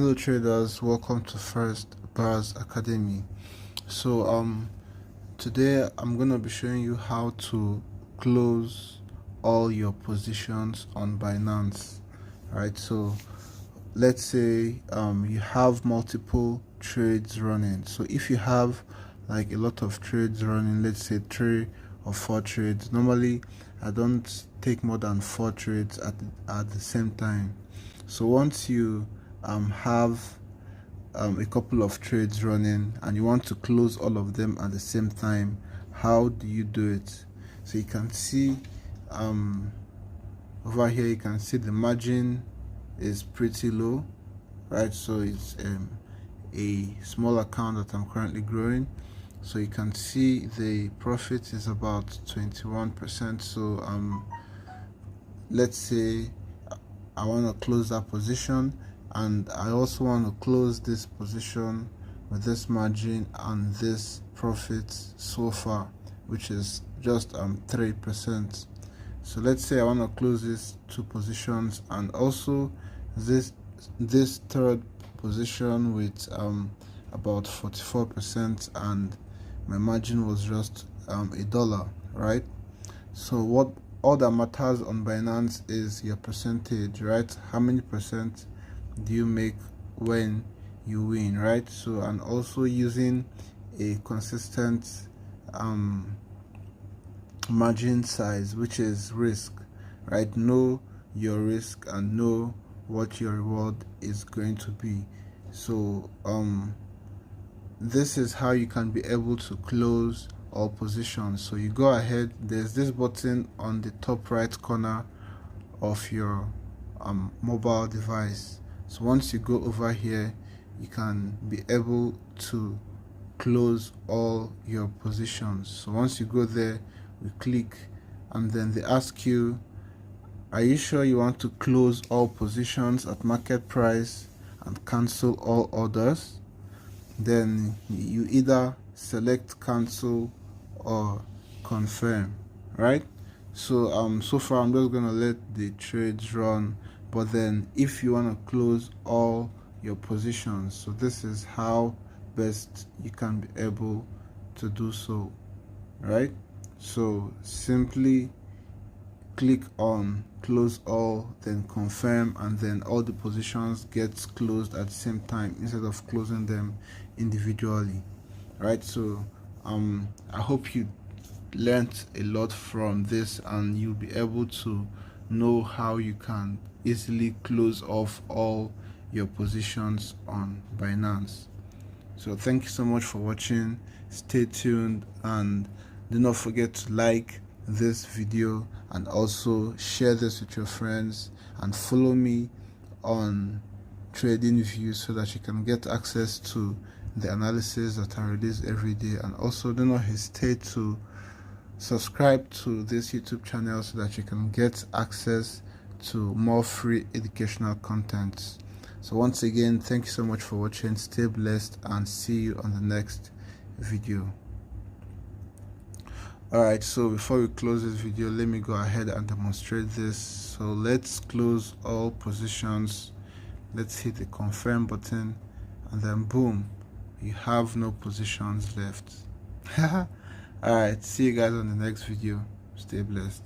Hello traders, welcome to First Bars Academy. So today I'm gonna be showing you how to close all your positions on Binance. Right, so let's say you have multiple trades running. So if you have like a lot of trades running, let's say 3 or 4 trades, normally I don't take more than 4 trades at the same time. So once you have a couple of trades running and you want to close all of them at the same time, how do you do it? So you can see over here, you can see the margin is pretty low, right? So it's a small account that I'm currently growing. So you can see the profit is about 21%. So let's say I want to close that position, and I also want to close this position with this margin and this profit so far, which is just 3%. So let's say I want to close these 2 positions and also this third position with about 44%, and my margin was just $1, right? So what all that matters on Binance is your percentage, right? How many percent do you make when you win, right? So, and also using a consistent margin size, which is risk, right? Know your risk and know what your reward is going to be. So this is how you can be able to close all positions. So you go ahead, there's this button on the top right corner of your mobile device. So once you go over here, you can be able to close all your positions. So once you go there, we click, and then they ask you, are you sure you want to close all positions at market price and cancel all orders? Then you either select cancel or confirm, right? So so far I'm just gonna let the trades run, but then if you want to close all your positions, so this is how best you can be able to do so, right? So simply click on close all, then confirm, and then all the positions gets closed at the same time instead of closing them individually, right? So I hope you learned a lot from this, and you'll be able to know how you can easily close off all your positions on Binance. So thank you so much for watching. Stay tuned, and do not forget to like this video and also share this with your friends, and follow me on Trading Views so that you can get access to the analysis that I release every day. And also do not hesitate to subscribe to this YouTube channel so that you can get access to more free educational content. So once again, thank you so much for watching. Stay blessed, and see you on the next video. Alright, so before we close this video, let me go ahead and demonstrate this. So let's close all positions. Let's hit the confirm button, and then boom, you have no positions left. Alright, see you guys on the next video. Stay blessed.